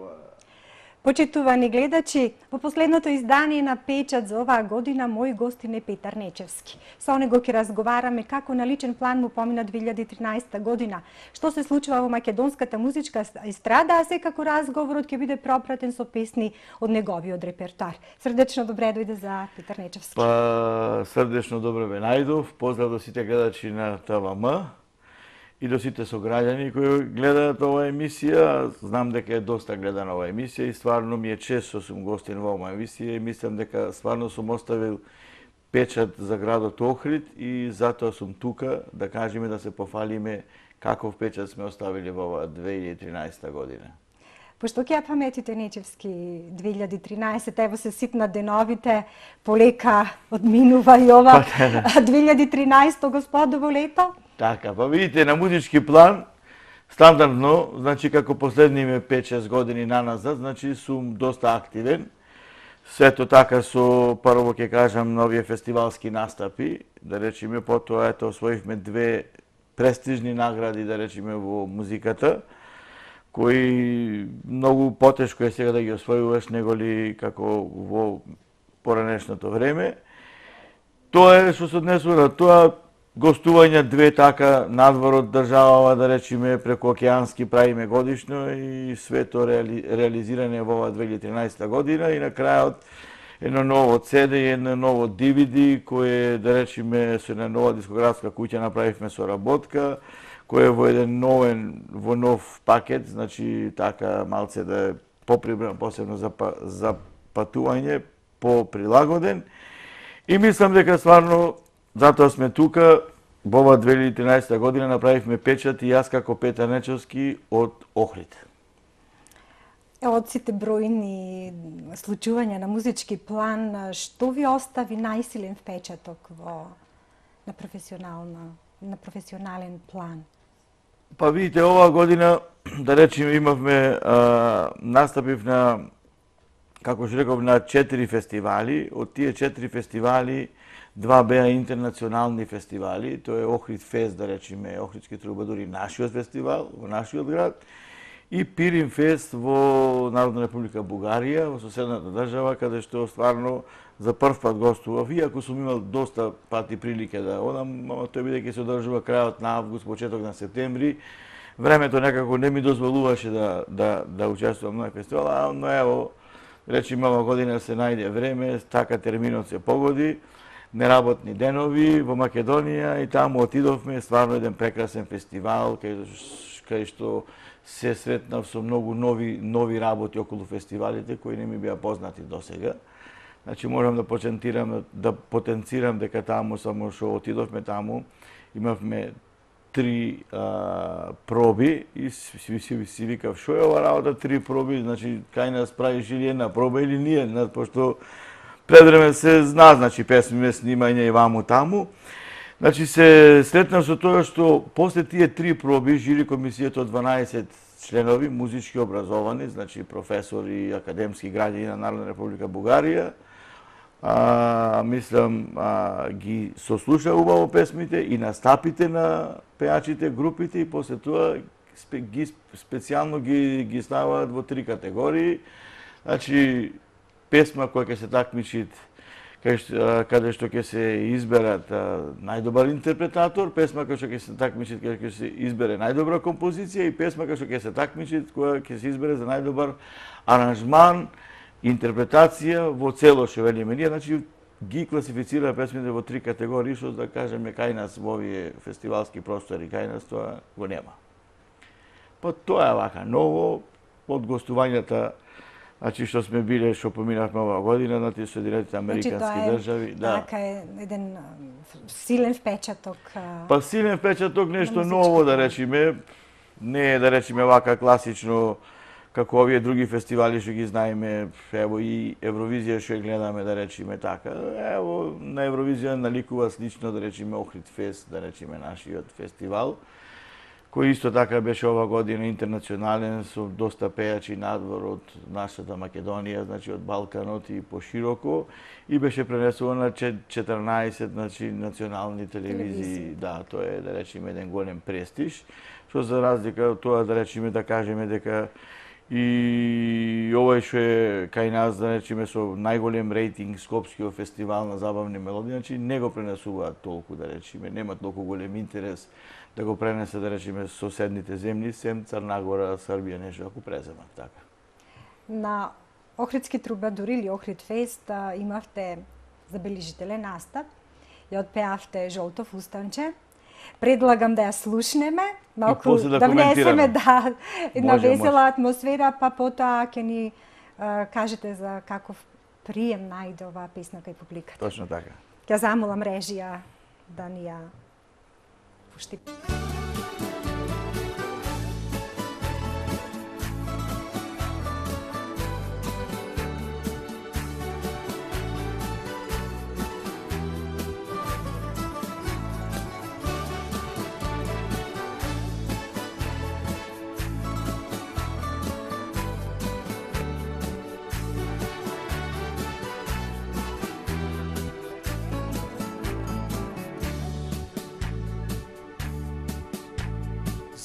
ова. Почитувани гледачи, во последното издание на Печат за оваа година мој гостин е Петар Нечевски. Со него ќе разговараме како на личен план му помина 2013 година, што се случува во македонската музичка естрада, а секако разговорот ќе биде пропратен со песни од неговиот репертоар. Срдечно добре дојде за Петар Нечевски. Па срдечно добре ве најдов. Поздрав до сите гледачи на ТВМ и до сите сограѓани кои гледаат оваа емисија. Знам дека е доста гледана оваа емисија и стварно ми е чест што сум гостин во оваа емисија и мислам дека стварно сум оставил печат за градот Охрид и затоа сум тука да кажеме да се пофалиме каков печат сме оставили во оваа 2013 година. Пошто ќе ја паметите Нечевски 2013, ево се ситна деновите, полека одминува и ова 2013 господово лето? Така, па видите, на музички план, стандардно, значи како последниве 5-6 години наназад, значи сум доста активен. Сето така со, прво ќе кажам, новија фестивалски настапи, да речеме, потоа ето освоивме 2 престижни награди, да речеме, во музиката, кои многу потешко е сега да ги освојуваш неголи како во поранешното време. Тоа е што се однесува на тоа, гостување 2 така надвор од државава, да речеме, преку океански правиме годишно и свето реализиране во оваа 2013 година и на крајот едно ново CD и едно ново DVD кое, да речеме, со една нова дискографска куќа направивме соработка, кој е во еден во нов пакет, значи така малце да е поприбран посебно за патување, поприлагоден. И мислам дека стварно затоа сме тука. Во оваа 2013 година направивме печат и јас како Петар Нечевски од Охрид. Од сите бројни случувања на музички план, што ви остави најсилен впечаток на професионален план? Па видите, оваа година, да речеме, имавме настапив на, како што реков, на 4 фестивали. Од тие 4 фестивали 2 беа интернационални фестивали, тоа е Охрид Фест, да речеме, Охридски трубадури, нашиот фестивал во нашиот град, и Пирин Фест во Народна република Бугарија, во соседната држава, каде што стварно за прв пат гостував, иако сум имал доста пати прилика да одам, тој бидејќи се одржува крајот на август, почеток на септември, времето некако не ми дозволуваше да учествувам на фестивал, но ево, речеме, ова година се најде време, така терминот се погоди, неработни денови во Македонија и таму отидовме, стварно еден прекрасен фестивал кај што се сретнав со многу нови работи околу фестивалите кои не ми беа познати досега. Значи можам да потенцирам дека таму само што отидовме таму имавме 3 проби и си викав шо е ова работа 3 проби, значи кај нас правиш или една проба или ние, пошто пред време се зна, значи, песми, снимање и ваму таму. Значи, се сретнав со тоа што после тие 3 проби, жири комисијата од 12 членови, музички образовани, значи, професори, академски граѓани на Народна република Бугарија, мислам, ги сослуша убаво песмите и настапите на пеачите, групите и после тоа специјално ги ставаат во 3 категории. Значи, песма која ќе се такмичи каде што ќе се изберат најдобар интерпретатор, песма која што ќе се такмичи каде ќе се избере најдобра композиција и песма која што ќе се такмичи која ќе се избере за најдобар аранжман, интерпретација во цело што велиме ние, значи ги класифицира песмите во 3 категории, што да кажеме кај нас во овие фестивалски простори, кај нас тоа го нема. Па тоа е вака ново од гостувањата. Значи што сме биле, што поминавме оваа година на тие Соединетите Американски држави, да. Така е еден силен впечаток. Па силен впечаток, нешто ново да речеме, не е да речеме вака класично како овие други фестивали што ги знаеме, ево и Евровизија што ја гледаме да речеме така. Ево на Евровизија наликува слично да речеме Охрид Фест, да речеме нашиот фестивал, кој исто така беше ова година интернационален со доста пејачи надвор од нашата Македонија, значи од Балканот и пошироко, и беше пренесуван на 14 значи национални телевизии. Да, тоа е да речеме еден голем престиж, што за разлика од тоа да речеме да кажеме дека и овој што е кај нас, да речеме, со најголем рейтинг Скопскиот фестивал на забавни мелодии, значи не го пренесуваат толку, да речеме, нема толку голем интерес да го пренесе, да речеме, соседните земји, сем Црна Гора, Србија, нешто ако преземат така. На Охридски трубадури или Охрид фест имавте забележителен настап. Ја отпеавте Жолто фустанче. Предлагам да ја слушнеме, малку да внесеме на весела атмосфера, па потоа ќе ни кажете за каков прием најде оваа песна кај публиката. Точно така. Ќе замолам режија да ни ја пушти.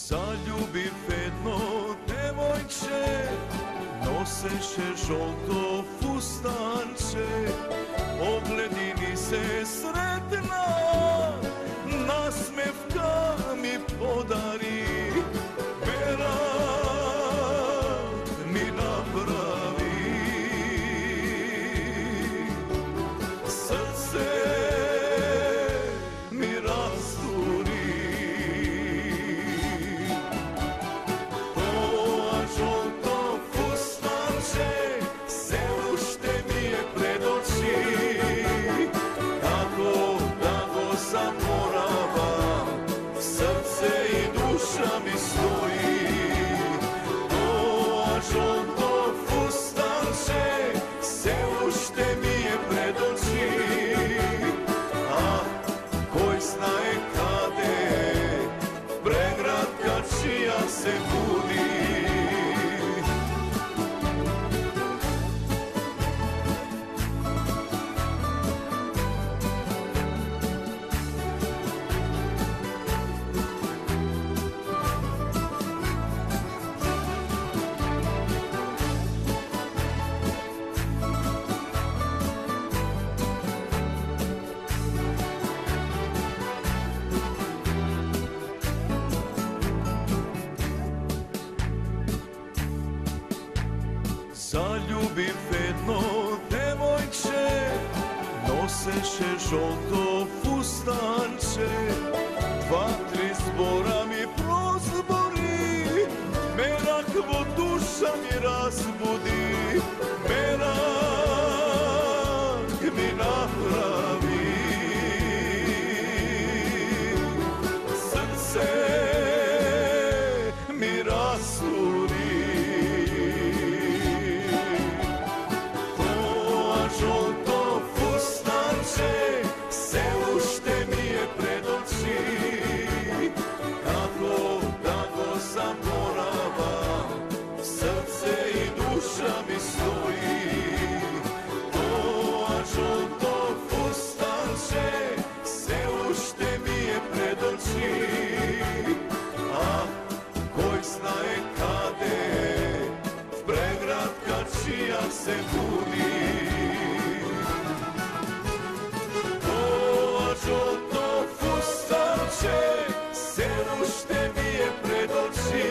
Zaljubив jedno devojče, noseše žolto fustanče, ogledini se sretna, nasmevka mi podari, berak mi napravi, srce mi rasturi. Se budi. Zaljubив jedno devojče, noseše žolto fustanče, 2-3 zbora mi prozbori, merakvo duša mi razbudi, merak mi napravi, srce mi rasturi. Žolto fustanče, se ušte mi je pred oči, kako da go zaboravam, srce i duša mi stoji. O, žolto fustanče, se ušte mi je pred oči, a koj znaje kade, pregratka čija se budi. Žolto fustanče, se ušte mi je pred oči,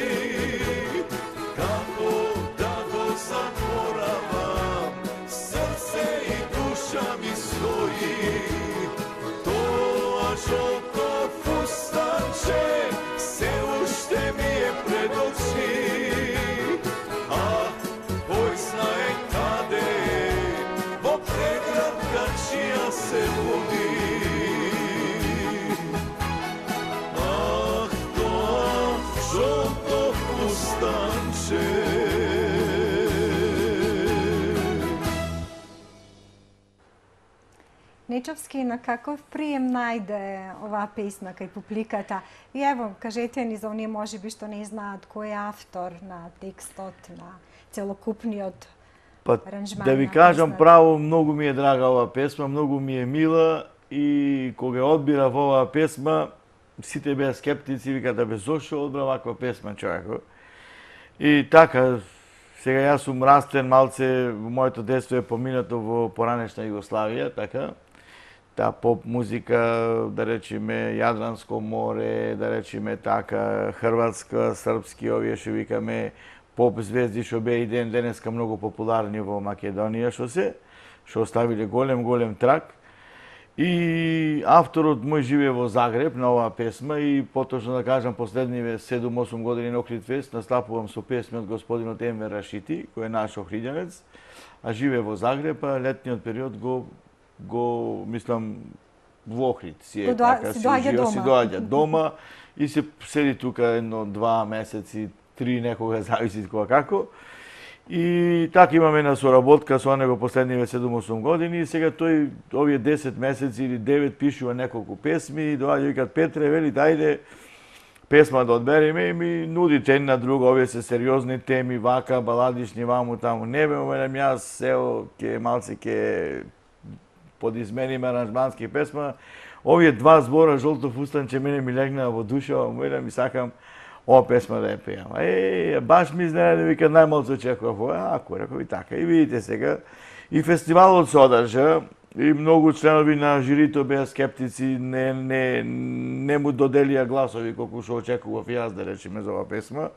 kako da go zaboravam, srce i duša mi stoji. To žolto fustanče, se ušte mi je pred oči, a koji znaje kade, po pregratka čija se budi. Žolto fustanče. Нечовски, на каков прием најде оваа песна кај публиката? И ево, кажете ни за оние можеби што не знаат кој е автор на текстот, на целокупниот аранжман. Да ви кажам право, многу ми е драга оваа песма, многу ми е мила и кога одбирав оваа песма, сите беа скептици, викаат да бе зошто одбра ваква песма човеко. И така Сега јас сум растен малце, моето детство е поминато во поранешна Југославија, така. Таа поп музика, да речеме Јадранско море, да речеме така хрватска, српски, овие што викаме поп звезди што беа и ден денеска многу популарни во Македонија што оставиле голем трак. И авторот мој живее во Загреб на оваа песма и поточно да кажам последниве 7-8 години на Охрид Фест настапувам со песми од господинот Енвер Рашити, кој е наш охриѓанец, а живее во Загреб, а летниот период го мислам во Охрид си е така, си доаѓа дома и се седи тука 1-2 месеци, 3 некога зависи кога како. И така имаме една соработка со него последниве 7-8 години и сега тој овие 10 месеци или 9 пишува неколку песми и доаѓа и викат Петре, вели дајде песма да одбереме и ми нудите една друга, овие се сериозни теми, вака, баладични, ваму таму. Не бе, мене јас, ево, ке подизмениме аранжмански песма. Овие два збора, жолто фустанче, мене ми легнаа во душа, мене ми сакам ова песма да ја пејам. Баш ми изненади, вика, најмалку очекував. Ако, реков и така. И видите сега, и фестивалот се одржа, и многу членови на жирито беа скептици, не му доделија гласови колку што очекував јас, да речеме, за оваа песма.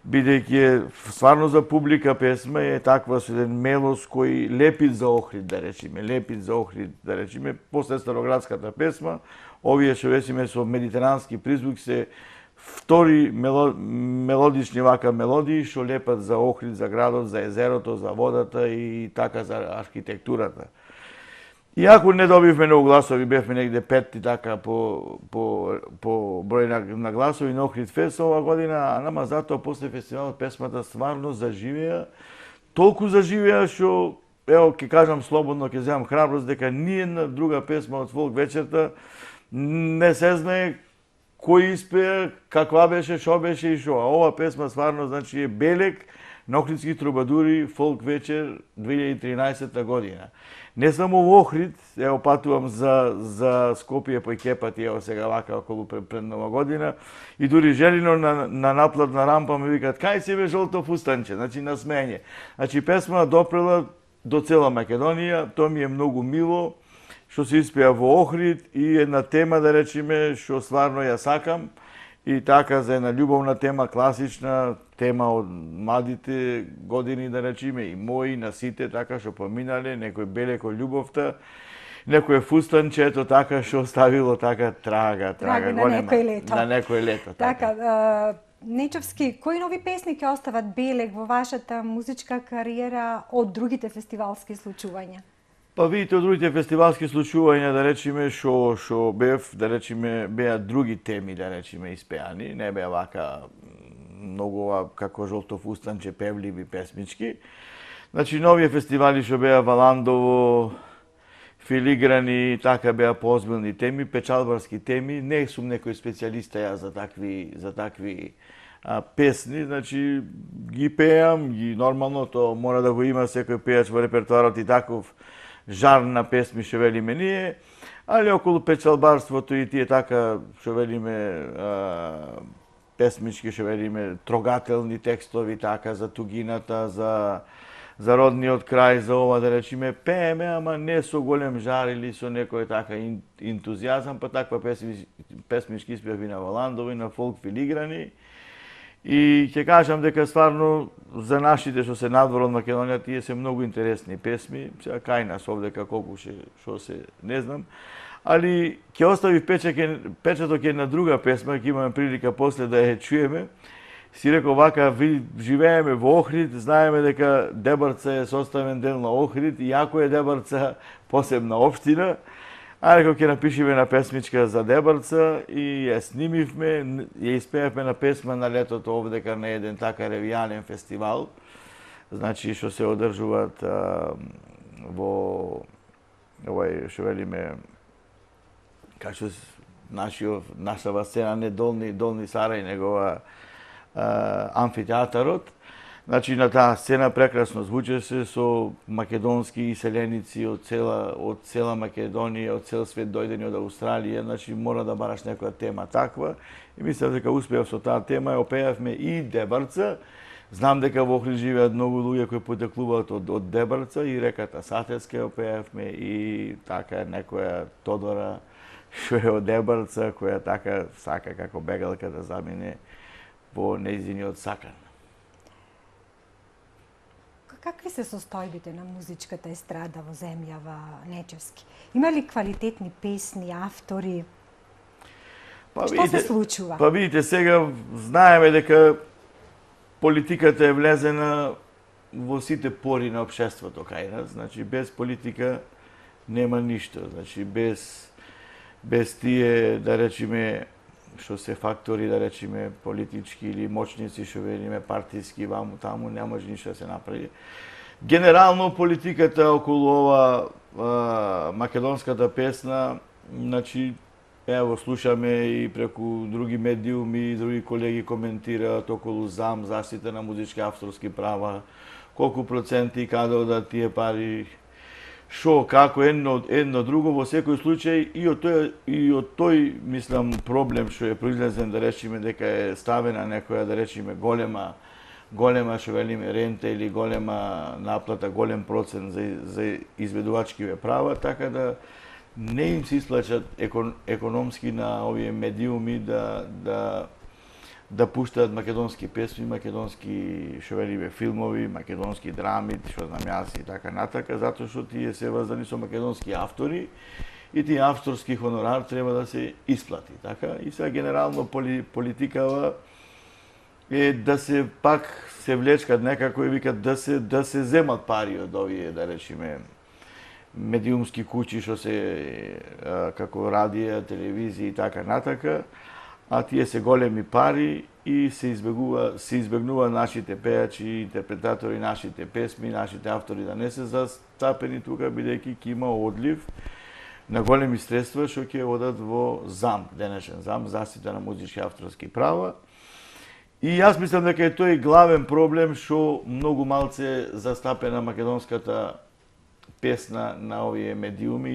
Бидејќи е стварно за публика песма, е таква со еден мелос кој лепит за Охрид, да речеме, после староградската песма, овие што речеме со медитерански призвук се втори мелодични вака мелодии што лепат за Охрид, за градот, за езерото, за водата и така за архитектурата. Иако не добивме многу гласови, бевме негде петти така по број на гласови на Охрид Фест ова година, а нама затоа после фестивалот песмата стварно заживеа, толку заживеа што, ево, ќе кажам слободно, ќе земам храброст дека ниедна друга песма од фолк вечерта не се знае кој испеа, каква беше, шо беше и шо. А ова песма стварно значи е белег на Охридски трубадури фолк вечер 2013 година. Не само во Охрид, ево патувам за Скопје по Кепати, ево сега вака околу пред нова година, и дури Желино на наплатна рампа ми викат, кај си бе жолто фустанче, значи на смење. Значи песма допрела до цела Македонија, тоа ми е многу мило, што се испеа во Охрид и една тема, да речеме, што стварно ја сакам, и така за една љубовна тема, класична тема од младите години, да речеме, и мои, на сите, така што поминале, некој белек од љубовта, некој фустанче, ето така што оставило така трага на некој лето. На некој лето, така. Нечевски, кои нови песни ќе остават белег во вашата музичка кариера од другите фестивалски случувања? Па видите, од другите фестивалски случувања, да речеме, што бев, да речеме, беа други теми, да речеме, испеани, не беа вака многу, како жолто фустанче, певливи, песмички. Значи, новија фестивали што беа Валандово, Филиграни, така беа поозбилни теми, печалбарски теми. Не сум некој специјалиста јас за такви песни, значи, ги пеам, ги нормално, то мора да го има секој пејач во репертуарот и таков жар на песми што велиме ние, али околу печалбарството и тие така што велиме песмички, што велиме трогателни текстови, така за тугината, за родниот крај, за ова да речеме, пееме, ама не со голем жар или со некој така ентузијазам, па таква песмички испеав и на Валандово и на фолк Филиграни. И ќе кажам дека стварно за нашите што се надвор од Македонија тие се многу интересни песми, сега кај нас овдека колку што се не знам, али ќе остави печаток една друга песма, ќе имаме прилика после да ја чуеме. Си рекол вака, ви живееме во Охрид, знаеме дека Дебарца е составен дел на Охрид, иако е Дебарца посебна општина, а рекол ќе напишеме на песмичка за Дебарца и ја снимивме, ја испеавме на песма на летото овдека на еден така ревијален фестивал, значи што се одржуваат во овај што велиме како нашава сцена, не долни Сарај, негова амфитеатарот. Значи на таа сцена прекрасно звучеше со македонски иселеници од цела Македонија, од цел свет дојдени од Австралија, значи мора да бараш некоја тема таква. И мислам дека успеав со таа тема, ја опеавме и Дебарца, Знам дека во Охрид живеат многу луѓе кои потеклуваат од Дебрца и реката Сатецка ја пеевме и така некоја Тодора што е од Дебрца, која така сака како бегалка да замине по нејзиниот сакан. Какви се состојбите на музичката естрада во земјава Нечевски? Има ли квалитетни песни, автори? Што се случува? Па видите, сега знаеме дека политиката е влезена во сите пори на општеството кај нас. Значи, без политика нема ништо. Значи, без тие, да речеме, што се фактори, да речеме, политички или моćници, што велиме, партиски, ваму, таму, не може ништо да се направи. Генерално, политиката околу ова македонската песна, значи, ево, слушаме и преку други медиуми и други колеги коментираат околу ЗАМ, заштита на музички авторски права, колку проценти и каде одат тие пари, шо, како, едно друго, во секој случај и од тој, мислам, проблем што е произлезен, да речеме, дека е ставена некоја, да речеме, голема, што велиме, рента или голема наплата, голем процент за изведувачкиве права, така да не им се исплачат економски на овие медиуми да пуштаат македонски песни, македонски, што велиме, филмови, македонски драми, што знам јас и така натака, затоа што тие се врзани со македонски автори и тие авторски хонорар треба да се исплати, така? И сега генерално политикава е да се пак се влечкат некако и викат да се земат пари од овие, да речеме, медиумски куќи што се како радија, телевизија и така натака, а тие се големи пари и се избегнува нашите пејачи, интерпретатори, нашите песми, нашите автори да не се застапени тука, бидејќи ќе има одлив на големи средства што ќе одат во ЗАМ, денешен ЗАМ, заштита на музички авторски права. И јас мислам дека е тој главен проблем што многу малце застапена македонската песна на овие медиуми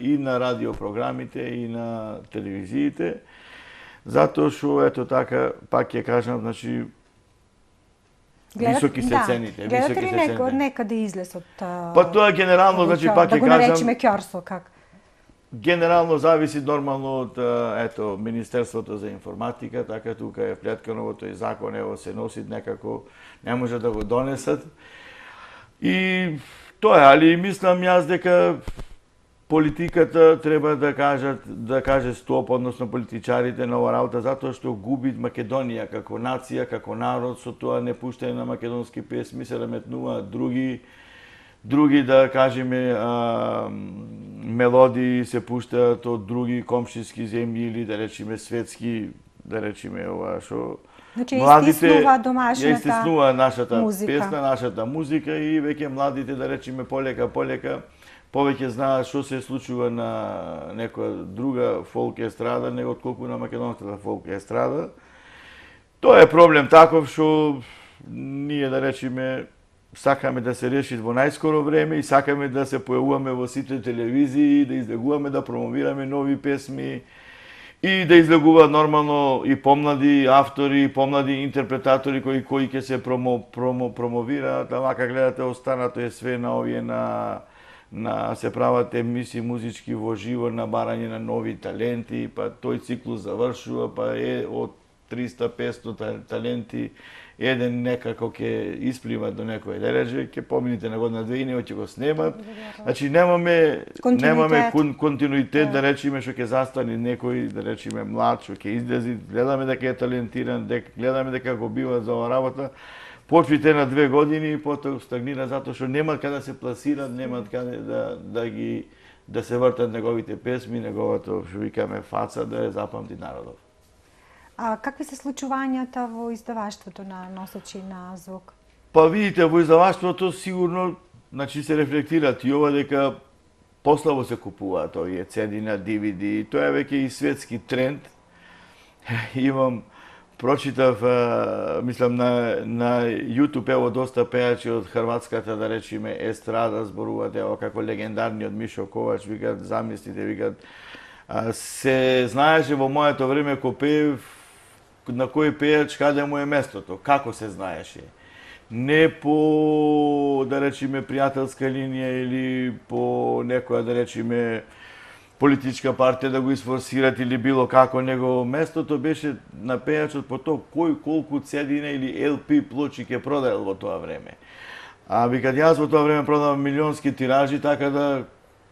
и на радиопрограмите и на телевизиите, затоа што ето така пак ќе кажам, значи високи се цените, гледате ли од некаде излез од па тоа генерално, значи пак ќе кажам, да го наречеме ќорсо как? Генерално зависи нормално од ето Министерството за информатика, така тука е вплеткано во тој закон, ево се носи некако, не може да го донесат. И тоа е, али мислам јас дека политиката треба да каже стоп, односно политичарите на ова работа, затоа што губи Македонија како нација, како народ, со тоа не пуштање на македонски песми, се наметнуваат други да кажеме мелодии се пуштаат од други комшиски земји или да речеме светски, да речеме ова што значи истиснува домашната истиснува нашата музика. Песна, нашата музика и веќе младите да речеме полека повеќе знаат што се случува на некоја друга фолк естрада него отколку на македонската фолк естрада. Тоа е проблем таков што ние да речеме сакаме да се реши во најскоро време и сакаме да се појавуваме во сите телевизии, да излегуваме да промовираме нови песми и да излегуваат нормално и помлади автори, и помлади интерпретатори кои ќе се промовираат, а вака гледате останато е све на овие на се прават емисии музички во живо на барање на нови таленти, па тој циклус завршува, па е од 300-500 таленти еден некако ќе исплива до некој дереже, ќе помините на година две и него ќе го снемат. Значи немаме континуитет да речеме што ќе застане некој, да речеме млад што ќе излези, гледаме дека е талентиран, гледаме дека го бива за оваа работа. Почвите на 2 години и потоа стагнира затоа што немаат каде да се пласираат, немаат каде да се вртат неговите песми, неговото што викаме фаца да ја запамти народот. А какви се случувањата во издаваштвото на носачи на звук? Па видите, во издаваштвото сигурно значи се рефлектираат и ова дека послабо се купуваат овие CD на DVD. Тоа е веќе и светски тренд. Прочитав, мислам, на YouTube, ево, доста пејачи од хрватската, да речеме, естрада, зборуваат, ево, како легендарниот Мишо Ковач, викат, замислите, викат, се знаеше во моето време ко пеев, на кој пејач, каде му е местото, како се знаеше. не по, да речеме, пријателска линија или по некоја, да речеме, политичка партија да го изфорсират или било како, него местото беше на пејачот по тоа кој колку CD-на или LP плочи ќе продаел во тоа време. А викат јас во тоа време продавам милионски тиражи, така да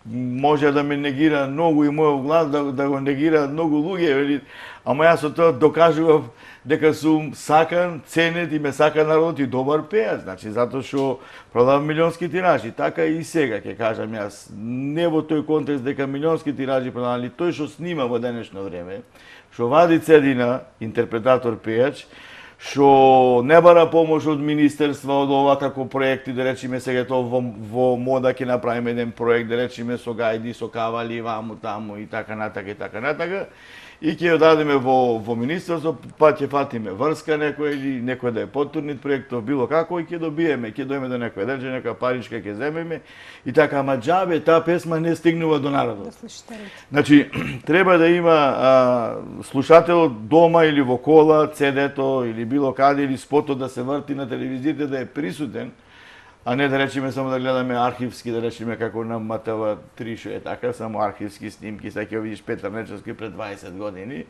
може да ме негира многу и мојот глас, да го негира многу луѓе, ама јас со тоа докажував дека сум сакан, ценет и ме сака народот и добар пејач, значи затоа што продавам милионски тиражи. Така и сега ќе кажам јас, не во тој контекст дека милионски тиражи продавам, али тој што снима во денешно време, што вади CD-на интерпретатор пејач, што не бара помош од министерства, од ова како проекти, да речеме сега тоа во мода ќе направиме еден проект, да речеме со гајди, со кавали, ваму, таму и така натака и така натака. И ќе ја дадеме во министерство, па ќе фатиме врска некој или некој да е потурнит проектов, било како, и ќе добиеме, ќе дојме до некој ден, нека паричка ќе земеме и така, ама џабе таа песма не стигнува до народот. Значи, треба да има слушателот дома или во кола, CD-то или било каде, или спотот да се врти на телевизиите, да е присутен, а не да речеме само да гледаме архивски, да речеме како на МТВ 3 што е така, само архивски снимки, сега ќе видиш Петар Нечевски пред 20 години.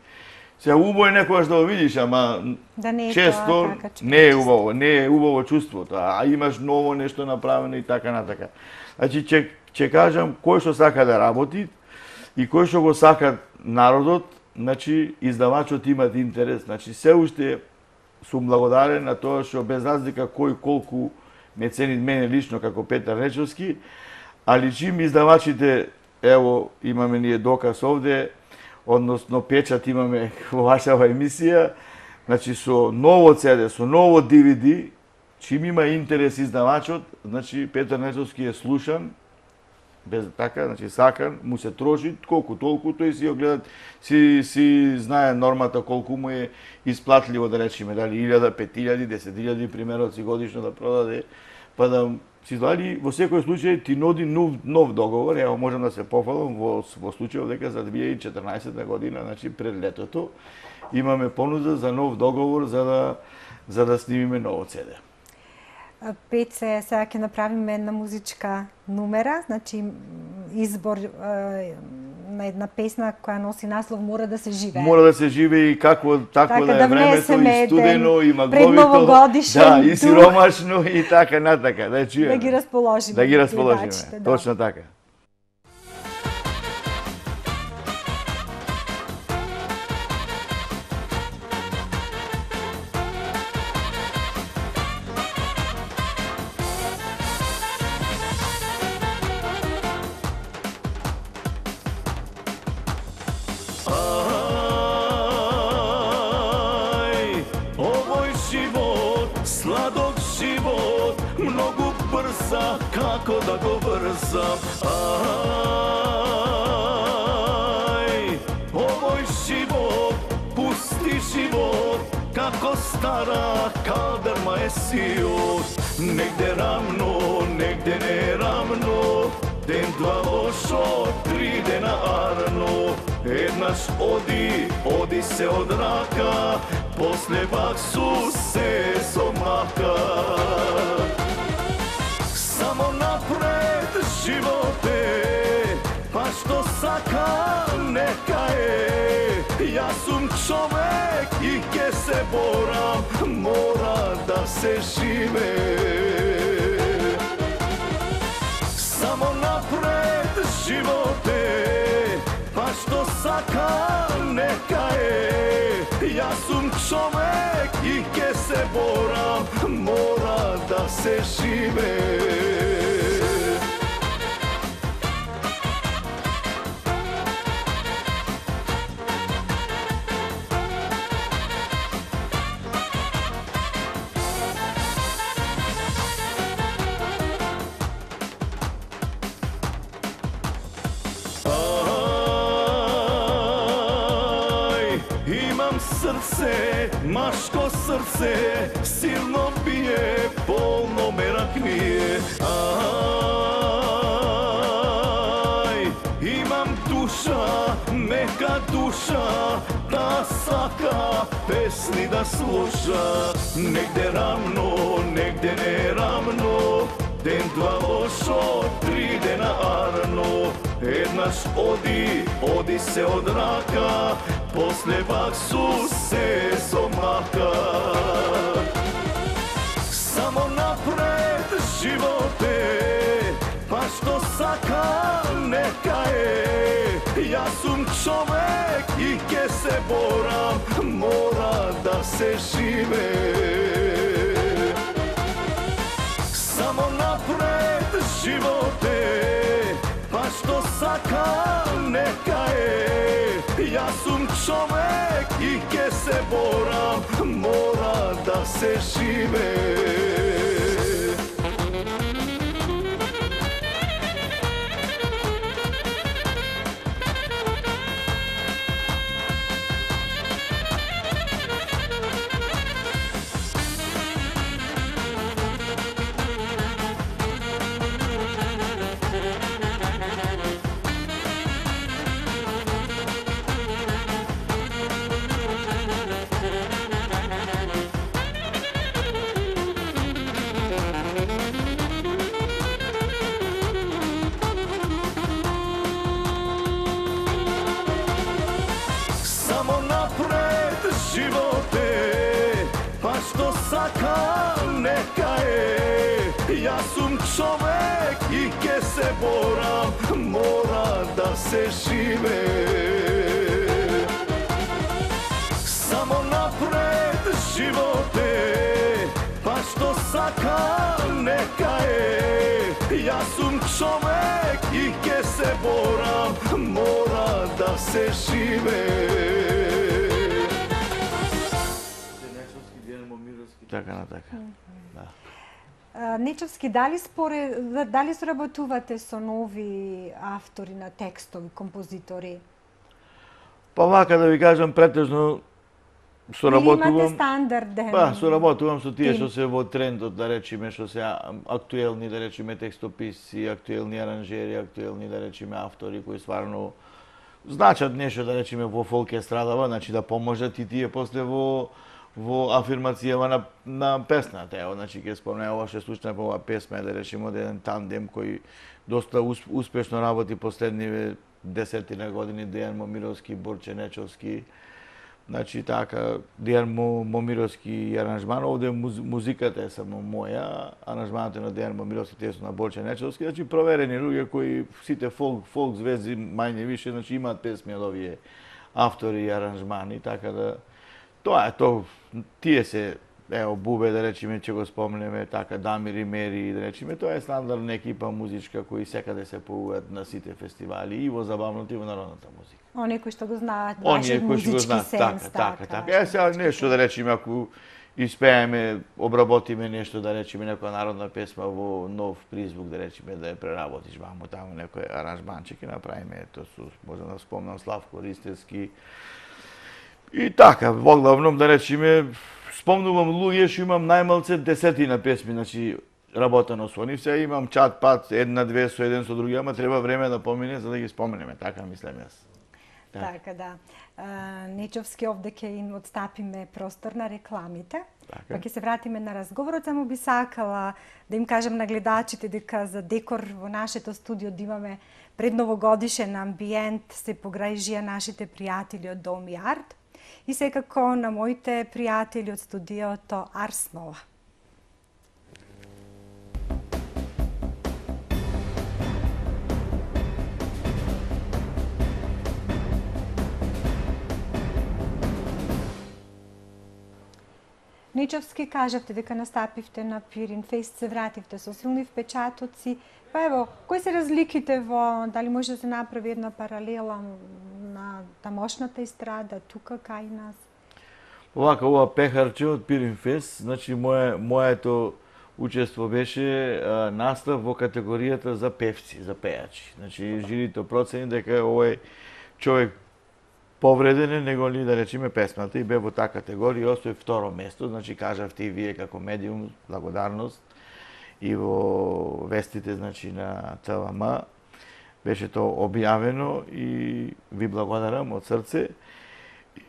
Сега убаво е некогаш да го видиш, ама да не е често тоа, така, не е убаво чувството, а имаш ново нешто направено и така натака. Значи ќе кажам кој што сака да работи и кој што го сака народот, значи издавачот имат интерес, значи се уште сум благодарен на тоа што без разлика кој колку ме цени мене лично како Петар Нечевски, али чим издавачите, ево, имаме ние доказ овде, односно печат имаме во вашава емисија, значи со ново CD, со ново DVD, чим има интерес издавачот, значи Петар Нечевски е слушан, без така, значи сакан, му се троши колку толку, тој си ја гледат, си знае нормата колку му е исплатливо, да речеме, дали 1000, 5000, 10.000 примероци годишно да продаде, па да си дали во секој случај ти нуди нов договор, ево можам да се пофалам во случајот дека за 2014 година, значи пред летото, имаме понуда за нов договор за да снимиме ново CD. Пеце, сега ќе направиме една музичка numera, значи избор на една песна која носи наслов Мора да се живее. Мора да се живее и какво такво да е времето, и студено, и маговито, да, и сиромашно и така натака. Да ги расположиме. Да ги расположиме, точно така. Sladok život, mnogo brza, kako da go brzam. Aj, ovoj život, pusti život, kako stara kalderma je sijot. Negde ravno, negde neravno, den dva lošo, 3 dena arno. Еднаш оди се од рака, после баксу се сомака. Само напред животе, па што сака нека е. Јас сум човек и ке се борам, мора да се живе. Само напред животе, па што сака нека е. Јас сум човек и ке се борам, мора да се живее. Srce, maško srce, silno bije, polno me raknije. Aj, imam duša, neka duša, da saka pesni da sluša. Negde ravno, negde нигде не е равно. Ден, два лошо, 3 дена арно. Еднаш оди се од рака, после ваксу се сомака. Само напред животе, па што сака нека е. Јас сум човек и ке се борам, мора да се живе. Само напред животе, па што сака нека е. Јас сум човек и ке се борам, мора да се живе. Само напред животе, па што сака нека е. Јас сум човек и ке се борам, мора да се живе. Само напред животе, па што сака нека е. Јас сум човек и ке се борам, мора да се живе. Така на така. Да. Нечевски, дали соработувате со нови автори на текстови, композитори? Па вака да ви кажам, претежно Или соработувам. имате стандарден? Па, соработувам со тие тим? што се во трендот, да речеме, што се актуелни, да речеме, текстописци, актуелни аранжери, актуелни, да речеме, автори кои стварно значат нешто, да речеме, во фолк естрадава, значи да поможат и тие после во афирмацијава на песната. Ево, значи, ќе спомнем ова што слушна по ова песма, да речеме, од еден тандем кој доста успешно работи последниве 10 години, Дејан Момировски, Борче Нечовски. Значи, така, Дејан Момировски и аранжман, овде музиката е само моја, аранжманот е на Дејан Момировски, тие су на Борче Нечовски, значи, проверени луѓе кои сите фолк звезди, мајне више, значи, имаат песми од овие автори и аранжмани, така да тоа е тие се, ево, Бубе, да речеме, ќе го спомнеме, така, Дамир и Мери, да речеме, тоа е стандардна екипа музичка кои секаде се поуват на сите фестивали, и во забавното, и во народната музика. Оние кои што го знаат, Оние вашиот кои што го музички знаат, сенс, така. Сега нешто, да речеме, ако испееме, обработиме нешто, да речеме, некоја народна песма во нов призвук, да речеме, да ја преработиш ваму таму некој аранжманчик и направиме, ето су, можам да спомнам, Славко Ристевски. И така, во главном, да речеме, спомнувам луѓе што имам најмалце 10 песми, значи, работено со нив. Сега имам чат-пат, една-две со еден со други, ама треба време да помине за да ги споменеме, така мислам јас. Така, да. Нечовски, овде ќе им отстапиме простор на рекламите, па ќе се вратиме на разговорот. Само би сакала да им кажам на гледачите дека за декор во нашето студио да имаме предновогодишен амбиент, се погрижија нашите пријатели од Дом и Арт и секако на моите пријатели од студиото Арс Нова. Нечовски, кажавте дека настапивте на Пирин Фест, се вративте со силни впечатоци. Па ево, кои се разликите дали може да се направи една паралела на тамошната естрада, тука кај нас? Овака, ова пехарче од Пирин Фест, значи моето учество беше настав во категоријата за певци, за пејачи. Значи, жирито процени дека овој човек повреден него ли да речеме песмата и бе во таа категорија, освои второ место, значи кажавте и вие како медиум, благодарност и во вестите, значи на ТВМ беше тоа објавено и ви благодарам од срце.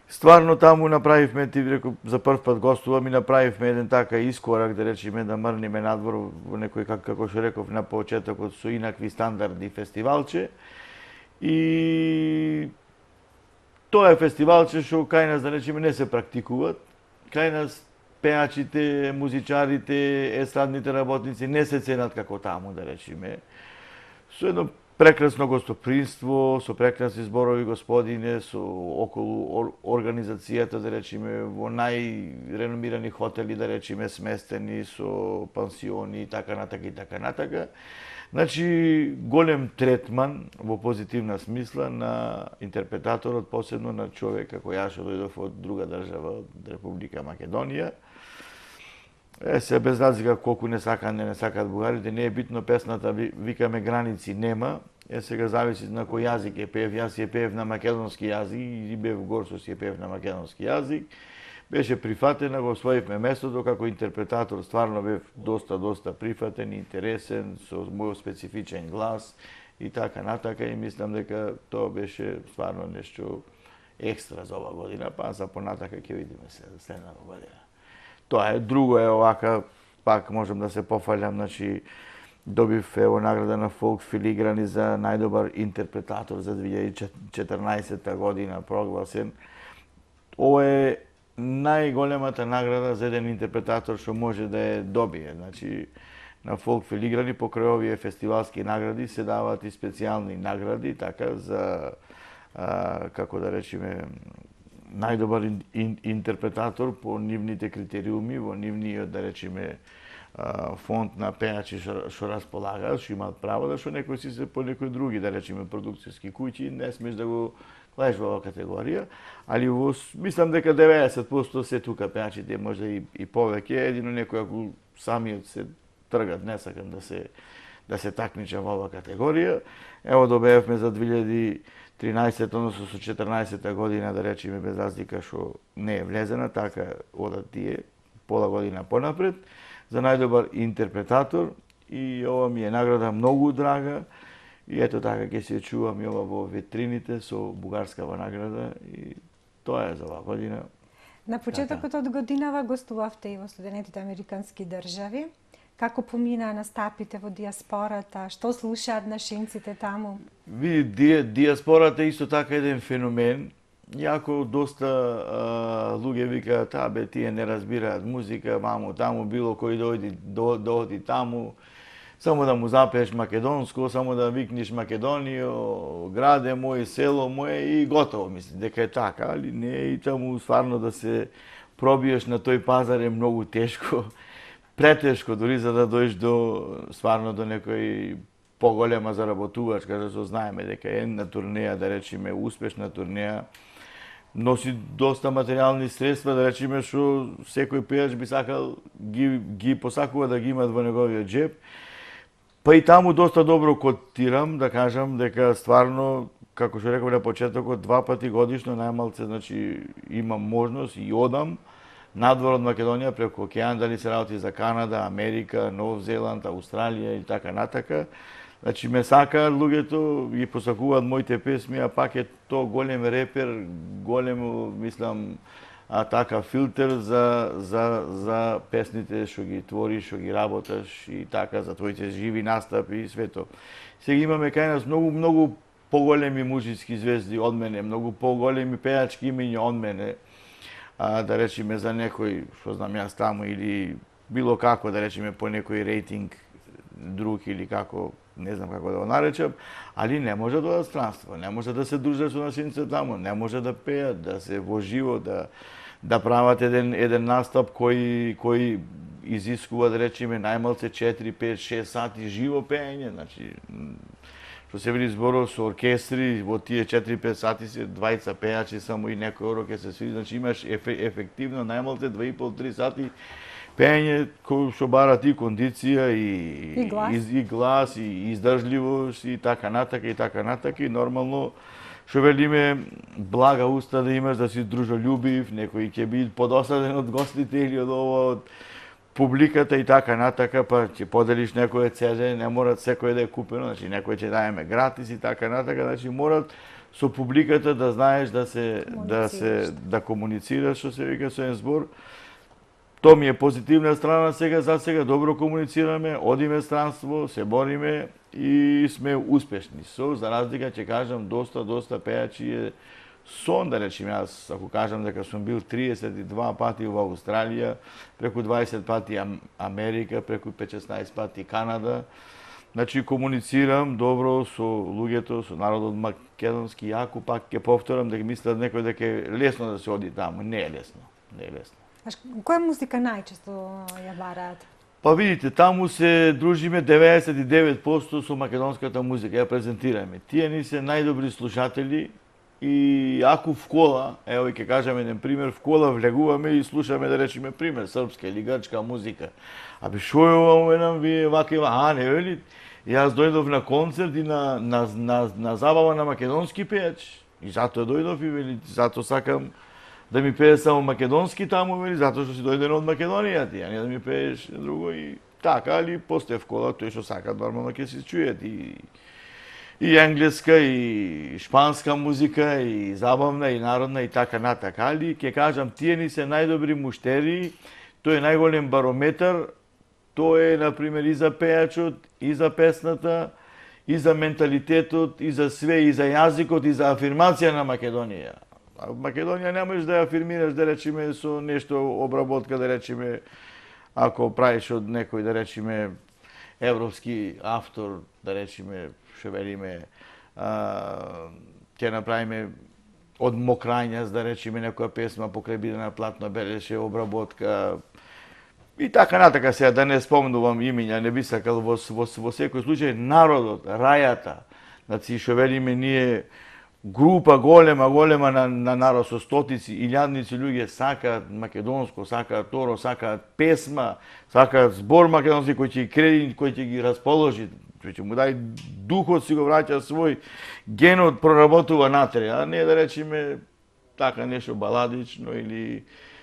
Стварно таму направивме, ти реков, за прв пат гостувам и направивме еден така искорак, да речеме, да мрнеме надвор во некој, како што реков на почетокот, со инакви стандарди фестивалче. И тоа е фестивалче што кај нас, да речеме, не се практикуваат. Кај нас пеачите, музичарите, естрадните работници не се ценат како таму, да речеме. Со едно прекрасно гостопримство, со прекрасни зборови господине, со околу организацијата, да речеме, во најреномирани хотели, да речеме, сместени, со пансиони и така натака и така натака. Значи, голем третман во позитивна смисла на интерпретаторот, посебно на човек како ја што дојдов од друга држава, од Република Македонија. Се без разлика колку не сакаат бугарите, не е битно песната, викаме граници нема. Сега зависи на кој јазик е пеев, јас ја пеев на македонски јазик и бев горсо си ја пеев на македонски јазик. Беше прифатена, го освоивме местото како интерпретатор, стварно бев доста прифатен, интересен, со мој специфичен глас и така натака, и мислам дека тоа беше стварно нешто екстра за ова година, па за понатака ќе видиме се за следната година. Тоа е, друго е овака, пак можам да се пофалјам, значи добив ево награда на Фолк Филиграни за најдобар интерпретатор за 2014 година прогласен. Ова е најголемата награда за еден интерпретатор што може да ја добие. Значи, на Фолк Филиграни покрај овие фестивалски награди се даваат и специјални награди, така за како да речеме најдобар интерпретатор по нивните критериуми, во нивниот, да речеме, фонд на пеачи што располагаат, што имаат право, да што некои си се по некои други, да речеме, продукцијски куќи, не смеш да го клаеш во оваа категорија, али мислам дека 90% се тука пеачите, може и повеќе, едино некој ако самиот се тргат, не сакам да се такмичам во оваа категорија. Ево добевме за 2013, односно со 14 година, да речеме, без разлика што не е влезена, така одат тие пола година понапред, за најдобар интерпретатор, и ова ми е награда многу драга, и ето така ќе се чувам и ова во витрините со бугарскава награда, и тоа е за оваа година. На почетокот од годинава гостувавте и во Соединетите Американски држави. Како поминаа настапите во диаспората? Што слушаат нашинците таму? Види, диаспората е исто така еден феномен. Јако доста луѓе викаат, бе, тие не разбираат музика, ваму, таму, било кој дојди таму, само да му запееш македонско, само да викнеш Македонијо, граде мој, село моје и готово, мисли, дека е така, али не е и таму стварно да се пробиеш на тој пазар е многу тешко, претешко, дури за да дојдеш стварно до некој поголема заработувачка, што знаеме дека една турнеја, да речеме, успешна турнеја, носи доста материјални средства, да речеме, што секој пејач би сакал, ги посакува да ги имат во неговиот джеб. Па и таму доста добро котирам, да кажам, дека стварно, како што реков на почетокот, 2 пати годишно најмалце, значи, имам можност и одам надвор од Македонија преку океан, дали се работи за Канада, Америка, Нов Зеланд, Австралија и така натака. Значи, ме сакаат луѓето, ги посакуваат моите песми, а пак е то голем репер, голем, мислам, така филтер за песните што ги твориш, што ги работаш и така за твоите живи настапи и свето. Сега имаме кај нас многу поголеми музички звезди од мене, многу поголеми пеачки имиња од мене. Да речеме за некој, што знам јас таму, или било како, да речеме по некој рейтинг друг или како, не знам како да го наречам, али не може да одат странство, не може да се дружат со нашините таму, не може да пеат, да се во живо, да прават еден настап кој изискува, да речеме, најмалце 4, 5, 6 сати живо пеење, значи, што се вели зборов со оркестри, во тие 4-5 сати се 20 пеачи само и некој оро ќе се свири, значи имаш ефективно најмалце 2,5-3 сати пеење кој што бара ти кондиција и глас и издржливост и така натака и нормално што велиме блага уста да имаш, да си дружолюбив, некој ќе биде подосаден од гостите или од ово од публиката и така натака, па ќе поделиш некој CD, не мора секој да е купено, значи некој ќе даеме гратис и така натака, значи морат со публиката, да знаеш да комуницираш, што се вика со еден збор. Тоа ми е позитивна страна сега, за сега добро комуницираме, одиме странство, се бориме и сме успешни. За разлика ќе кажам, доста пејачи е сон, да речем, јас ако кажам дека сум бил 32 пати во Австралија, преку 20 пати Америка, преку 5-16 пати Канада. Значи комуницирам добро со луѓето, со народот македонски, јако пак ќе повторам дека мислат некој дека е лесно да се оди таму. Не е лесно, не е лесно. Која музика најчесто ја бараат? Па видите, таму се дружиме 99% со македонската музика, ја презентираме. Тие ни се најдобри слушатели и ако в кола, ево и ќе кажам еден пример, в кола влегуваме и слушаме, да речеме, пример, српска или грчка музика. Абе, шо е ова, вие вака и вака, не вели? Јас дојдов на концерт и на забава на македонски пејач. И затоа дојдов и вели, затоа сакам да ми пее само македонски таму, вели, затоа што си дојден од Македонија ти, а не да ми пееш друго и така, али после в кола тој што сака нормално ќе се чујат и енглеска, и шпанска музика, и забавна, и народна, и така натака. Али, ќе кажам, тие ни се најдобри муштери, тој е најголем барометар, тој е, например, и за пејачот, и за песната, и за менталитетот, и за све, и за јазикот, и за афирмација на Македонија. А в Македонија не можеш да ја афирмираш, да речеме, со нешто обработка, да речеме, ако правиш од некој, да речеме, европски автор, да речеме, што велиме, ќе направиме од Мокрањас, да речеме, некоја песма покрај Бидена платно белеше, обработка, и така натака сега, да не спомнувам имиња, не би сакал во секој случај, народот, рајата, значи, што велиме ние, група голема на народ со стотици, илјадници луѓе сакаат македонско, сакаат торо, сакаат песма, сакаат збор македонски кој ќе кој ќе ги расположи, кој ќе му дај духот, си го враќа свој генот, проработува натре, а не да речеме така нешто баладично или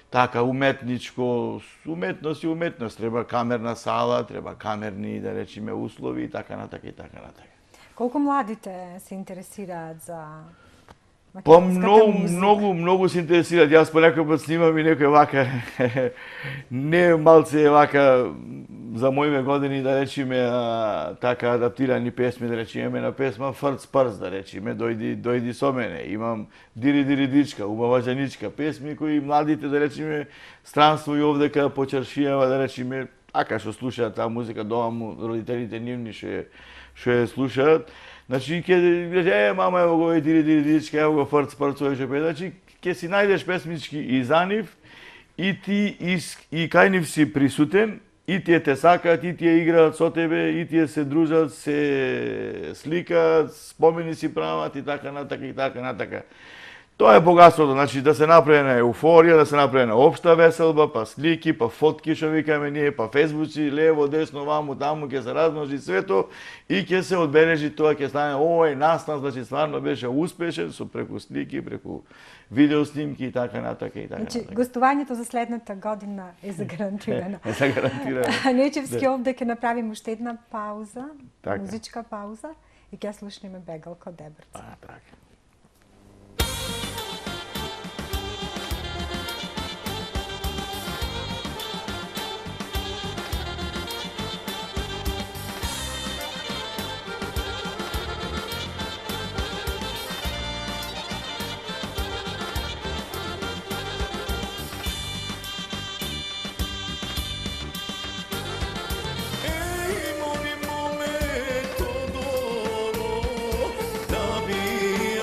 така уметничко. Уметност и уметност, треба камерна сала, треба камерни, да речеме, услови и така натака и така натака. Колку младите се интересираат за Па македонската многу се интересираат. Јас понекој пат снимам и некој вака не малце вака за моите години, да речеме, така адаптирани песми, да речеме, на песма Фрц Прц, да речеме, дојди со мене. Имам Дири дичка, убава жаничка, песми кои младите, да речеме, странство и овдека по чаршијава, да речеме, така што слушаат таа музика дома, родителите нивни што ја слушаат. Значи, ќе мама, ево го Дири дичка, ево го Фрц Прц, што пее. Значи, ќе си најдеш песмички и за нив, и ти и кај нив си присутен, и тие те сакаат, и тие играат со тебе, и тие се дружат, се сликаат, спомени си прават и така натака и така натака. Тоа е богатството, значи да се направи на еуфорија, да се направи на општа веселба, па слики, па фотки што викаме ние, па фејсбуци, лево, десно, ваму, таму, ќе се размножи свето и ќе се одбележи тоа, ќе стане овој настан, значи стварно беше успешен со преку слики, преку видео снимки и така натака и така натака. Значи, гостувањето за следната година е загарантирано. Е загарантирано. Нечевски овде ќе направиме уште една пауза, така, музичка пауза и ќе слушнеме Бегалка Дебрца. Така. Da bi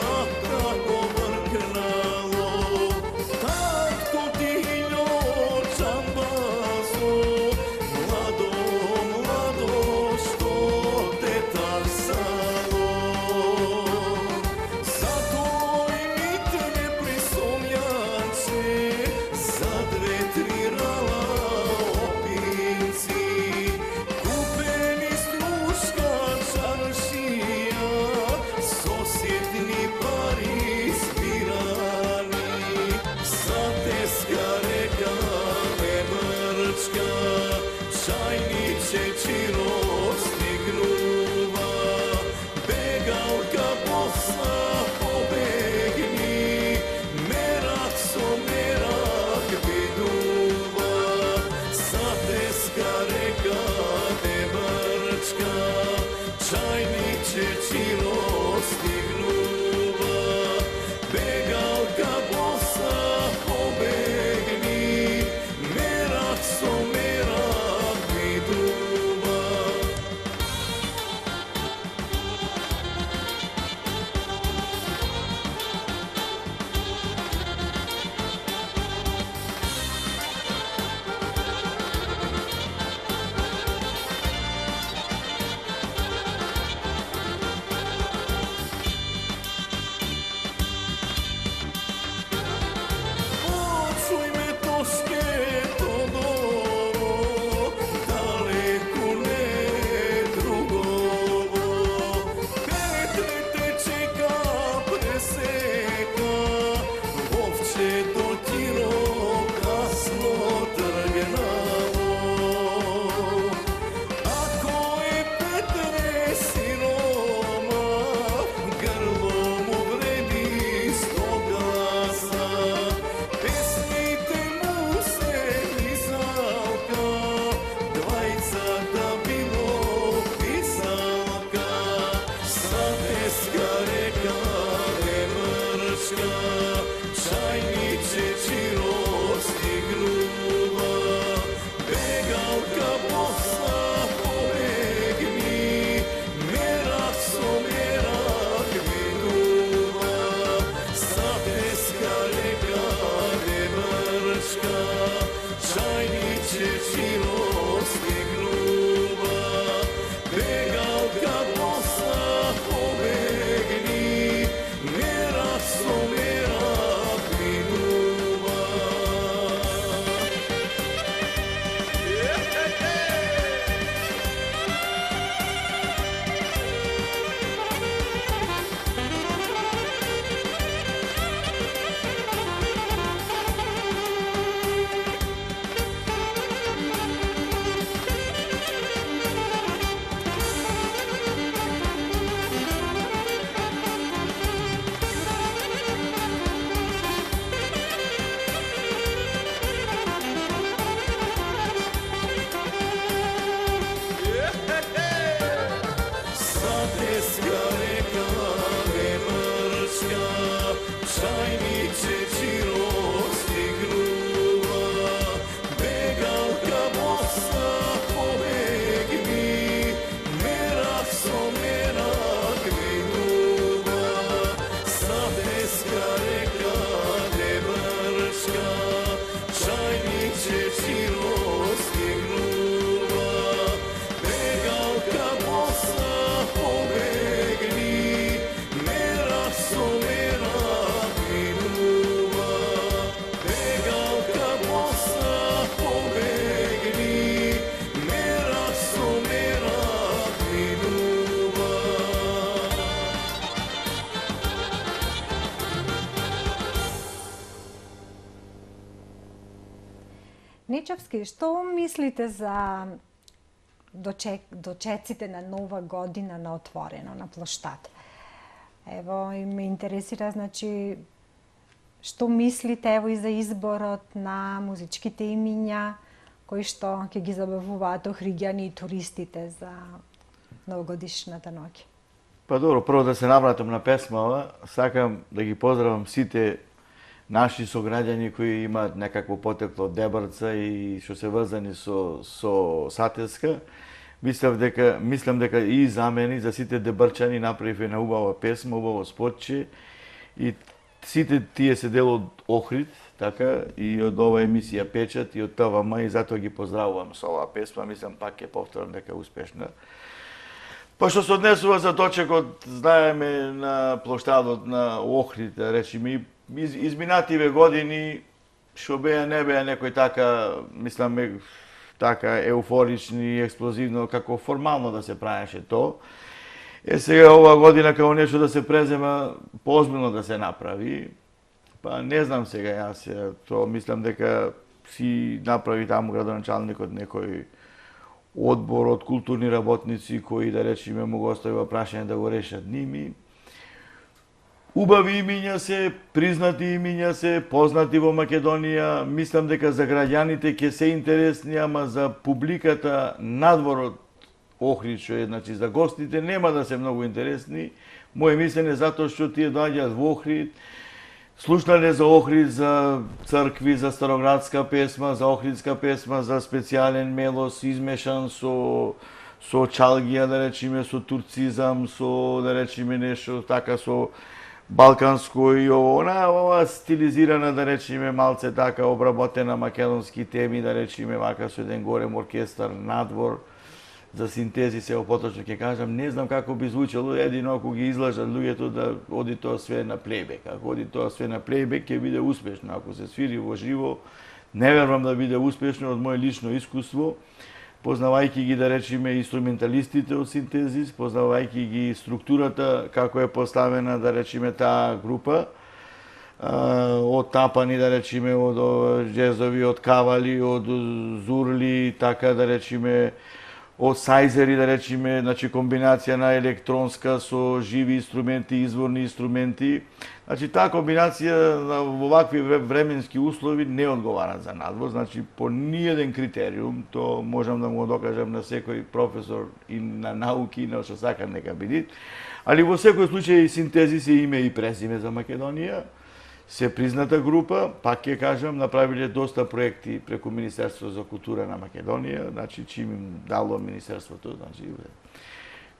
Нечевски, што мислите за дочеците на Нова година на отворено, на плоштад? Ево, и ме интересира, значи, што мислите ево и за изборот на музичките имиња, кои што ќе ги забавуваат охриѓани и туристите за новогодишната ноќ? Па добро, прво да се навратам на песмава, сакам да ги поздравам сите наши сограѓани кои имаат некакво потекло од Дебарца и што се врзани со Сатеска. Мислам дека и за мене, и за сите дебарчани направив една убава песма, убаво спотче и сите тие се дел од Охрид, така, и од ова емисија Печат и од ТВМ и затоа ги поздравувам со оваа песма, мислам пак ќе повторам дека е успешна. Па што се однесува за точекот, знаеме на плоштадот на Охрид, речеме, изминативе години, што беа не беа некој така, мислам, така еуфорични, експлозивно, како формално да се правеше то. Сега ова година како нешто да се презема, поозбилно да се направи. Па не знам сега јас, то мислам дека си направи таму градоначалникот некој одбор од културни работници кои, да речеме, му го оставива прашање да го решат ними. Убави имиња се, признати имиња се, познати во Македонија. Мислам дека за граѓаните ќе се интересни, ама за публиката надвор од Охрид, што е, значи за гостите нема да се многу интересни. Моје мислење затоа што тие доаѓаат во Охрид, слушнале за Охрид, за цркви, за староградска песма, за охридска песма, за специјален мелос измешан со чалгија, да речеме, со турцизам, со, да речеме, нешто така со балканско и ова стилизирана, да речеме, малце така обработена македонски теми, да речеме, вака со еден голем оркестар надвор, за синтези се поточно ќе кажам, не знам како би звучело едино ако ги излажат луѓето да оди тоа све на плейбек. Ако оди тоа све на плейбек ќе биде успешно, ако се свири во живо, не верувам да биде успешно од моје лично искуство, познавајќи ги, да речеме, инструменталистите од синтезис, познавајќи ги структурата како е поставена, да речеме, таа група, од тапани, да речеме, од джезови, од кавали, од зурли, така да речеме, од сајзери, да речеме, значи комбинација на електронска со живи инструменти, изворни инструменти. Значи таа комбинација во вакви временски услови не одговарат за надвор, значи по ниеден критериум, то можам да му го докажам на секој професор и на науки, на што сакат нека бидат. Али во секој случај синтези се име и презиме за Македонија. Се призната група, пак ќе кажам, направиле доста проекти преку Министерството за култура на Македонија, значи чим им дало Министерството, значи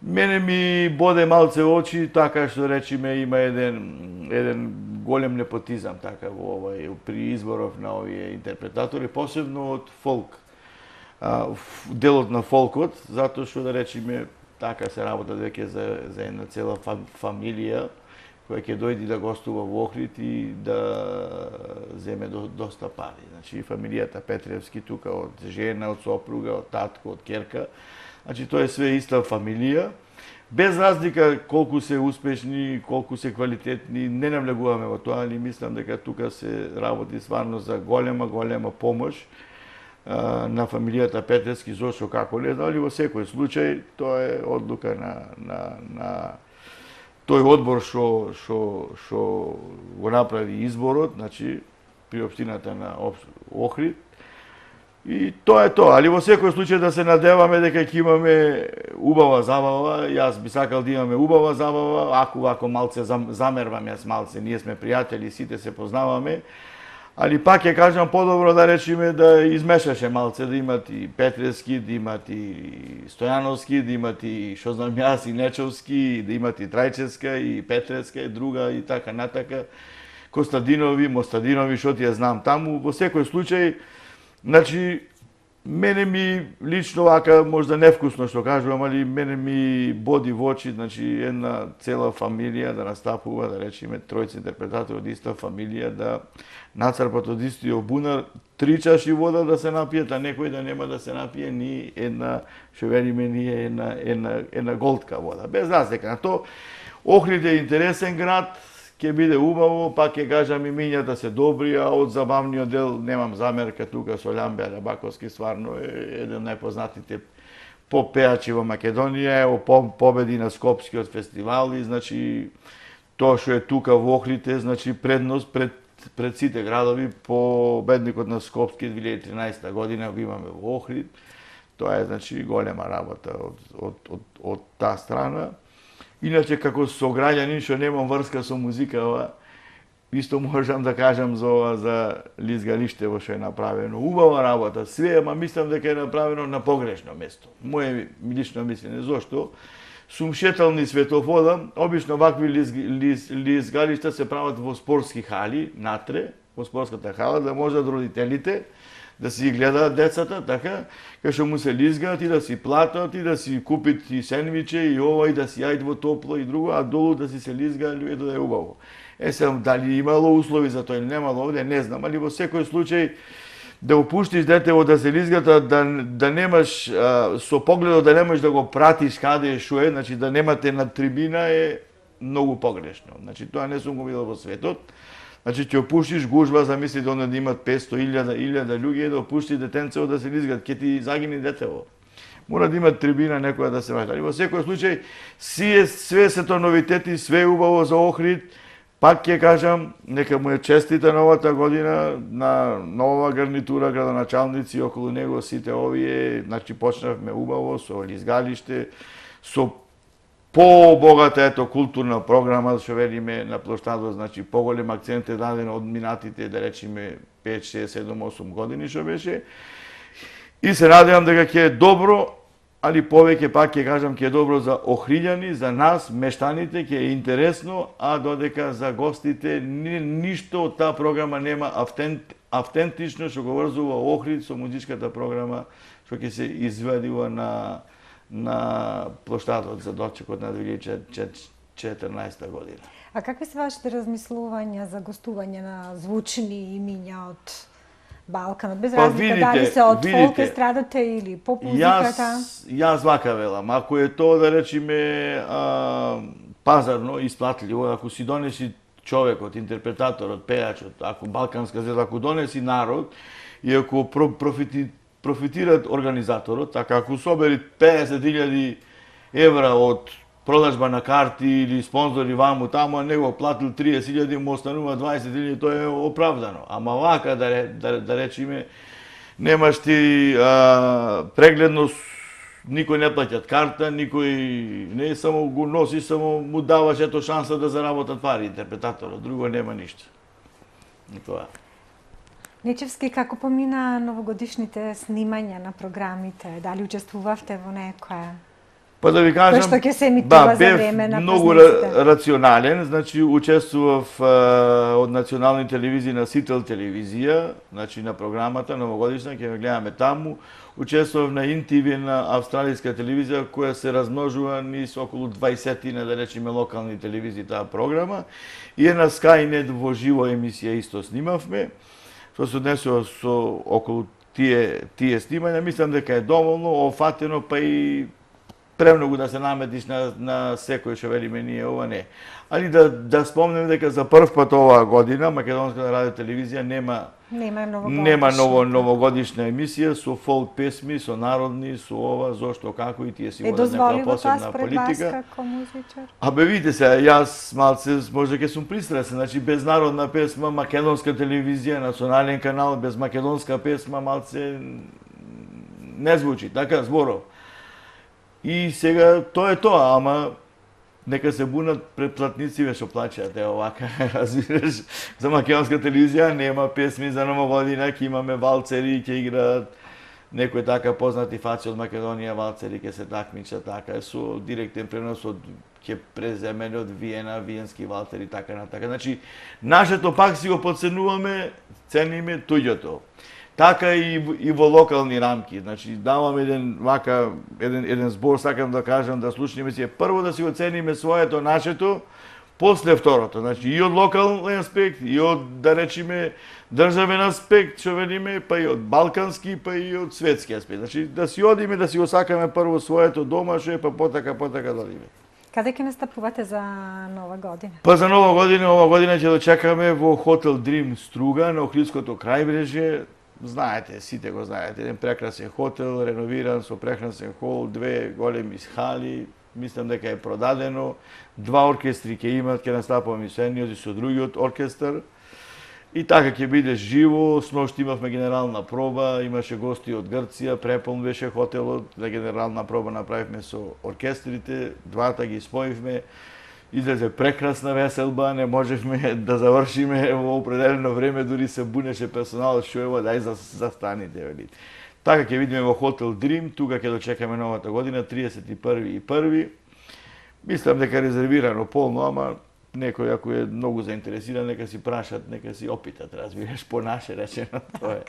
мене ми боде малце очи, така што речеме има еден голем непотизам така во овој при изборов на овие интерпретатори, посебно од фолк, делот на фолкот, затоа што да речеме така се работа веќе за една цела фамилија која ќе дојде да гостува во Охрид и да земе доста пари. Значи фамилијата Петревски тука од жена, од сопруга, од татко, од ќерка. Значи тоа е све иста фамилија. Без разлика колку се успешни, колку се квалитетни, не навлегуваме во тоа, али мислам дека тука се работи стварно за голема помош на фамилијата Петревски, зошто како не знам, али во секој случај тоа е одлука на тој одбор што го направи изборот, значи при општината на Охрид. И тоа е тоа, али во секој случај да се надеваме дека ќе имаме убава забава. Јас би сакал да имаме убава забава, ако вако малце замервам јас малце, ние сме пријатели, сите се познаваме. Али пак ќе кажам подобро да речеме да измешаше малце, да имат и Петревски, да имат и Стојановски, да имат и што знам јас и Нечовски, да имат и Трајчевска и Петревска и друга и така натака. Костадинови, Мостадинови, што ти ја знам таму. Во секој случај, значи мене ми лично вака можда невкусно што кажувам, али мене ми боди во очи, значи една цела фамилија да настапува, да речеме тројца интерпретатори од иста фамилија да нацрпат од истиот бунар 3 чаши вода да се напијат, а некој да нема да се напие ни една, што велиме ние, една голтка вода. Без разлика на тоа, Охрид е интересен град, ќе биде убаво, пак ќе кажам имињата се добри, а од забавниот дел немам замерка тука со Лјамбе Алјабаковски, стварно е еден од најпознатите поп-пеачи во Македонија, победи на Скопскиот фестивал и значи тоа што е тука во Охрид е значи предност пред сите градови. Победникот на Скопски 2013 година го имаме во Охрид. Тоа е значи голема работа од таа страна. Иначе, како сограѓанин што немам врска со музикава, исто можам да кажам за лизгалиштево што е направено. Убава работа, све, ама мислам дека е направено на погрешно место. Моje лично мислење. Зошто? Сум шетал низ Светофода, обично вакви лизгалишта се прават во спортски хали, натре, во спортската хала, да можат родителите да си гледаат децата, така, кај што му се лизгаат и да си платат, и да си купит и сендвиче, и ова, и да си јајд во топло и друго, а долу да си се лизгаат, ето да е убаво. Сам, дали имало услови за тоа или немало овде, не знам, али во секој случај да опуштиш детево да се лизгата, да немаш со погледот да не можеш да го пратиш каде е шо е, значи да немате на трибина е многу погрешно. Значи тоа не сум го видел во светот. Значи ќе опуштиш гужба, замислите онde да имат 500.000 луѓе да опушти детенцево да се лизгат, ќе ти загини детево. Мора да имат трибина некоја да се ваќа. Во секој случај све се тоа новитети, све убаво за Охрид. Пак ќе кажам, нека му е честита новата година на нова гарнитура, градоначалници околу него, сите овие, значи почнавме убаво со лизгалиште, со побогата културна програма, што велиме на плоштадот, значи поголем акцент е даден од минатите, да речеме 5, 6, 7, 8 години што беше. И се надевам дека ќе е добро, али повеќе пак ќе кажам ќе е добро за охриѓани, за нас, мештаните, ќе е интересно, а додека за гостите ништо од таа програма нема автентично што го врзува Охрид со музичката програма што ќе се изведува на плоштадот за дочекот на 2014 година. А какви се вашите размислувања за гостување на звучни имиња од Балканот, без разлика дали се од фолк естрадата или поп музиката? Јас вака велам, ако е тоа да речеме пазарно исплатливо, ако си донеси човекот, интерпретаторот, пејачот, ако балканска звезда, ако донеси народ и ако профитират организаторот, така ако собери 50.000 евра од продажба на карти или спонзори ваму таму, а него платил 30.000, му останува 20.000, тоа е оправдано. Ама вака да речеме, немаш ти прегледност, никој не плаќат карта, никој не само го носи, само му даваш ето шанса да заработат пари интерпретаторот, друго нема ништо. Тоа. Нечевски, како помина новогодишните снимања на програмите? Дали учествувавте во некоја? Па да ви кажам, што ќе се емитува за време на многу рационален, значи учествував од национални телевизии на Сител телевизија, значи на програмата новогодишна, ќе ме гледаме таму. Учествував на НТВ на австралиска телевизија која се размножува низ околу 20 да речеме локални телевизии таа програма и на Skynet во живо емисија исто снимавме. Што се однесува со околу тие снимања, мислам дека е доволно офатено, па и премногу да се наметиш на секој што велиме ние, ова не. Али да спомнем дека за прв пат оваа година Македонската радио телевизија нема новогодишна емисија со фолк песми, со народни, со ова, зошто, како и тие си водат некоја посебна политика. Абе видите се, јас малце може ќе сум пристрасен, значи без народна песма, македонска телевизија, национален канал, без македонска песма малце не звучи, така зборов. И сега тоа е тоа, ама нека се бунат претплатници што плаќаат, ево вака, разбираш, за македонска телевизија нема песми за нова година, ќе имаме валцери, ќе играат некои така познати фаци од Македонија, валцери ќе се такмичат така, со директен пренос ќе преземени од Виена, виенски валцери, така натака. Значи, нашето пак си го подценуваме, цениме туѓото. Така и во локални рамки. Значи, давам еден збор, сакам да кажам, да слушниме си. Прво да си оцениме своето, нашето, после второто. Значи, и од локален аспект, и од, да речеме, државен аспект, што велиме, па и од балкански, па и од светски аспект. Значи, да си одиме, да си го сакаме прво своето дома, што е, па потака да одиме. Каде ќе настапувате за нова година? Па за ова година ќе дочекаме во Хотел Дрим Струга на Охридското крајбрежје. Знаете, сите го знаете, еден прекрасен хотел, реновиран со прекрасен хол, 2 големи хали, мислам дека е продадено. 2 оркестри ќе имат, ќе настапуваме со едниот и со другиот оркестар. И така ќе биде живо, сношти имавме генерална проба, имаше гости од Грција, преполн беше хотелот, за генерална проба направивме со оркестрите, двата ги споивме, излезе прекрасна веселба, не можевме да завршиме во определено време, дури се бунеше персоналот, што ево, дај застаните, вели. Така ќе видиме во Хотел Дрим, тука ќе дочекаме новата година, 31.1. Мислам дека резервирано полно, ама некој ако е многу заинтересиран, нека си прашат, нека си опитат, разбираш, по наше речено, тоа е.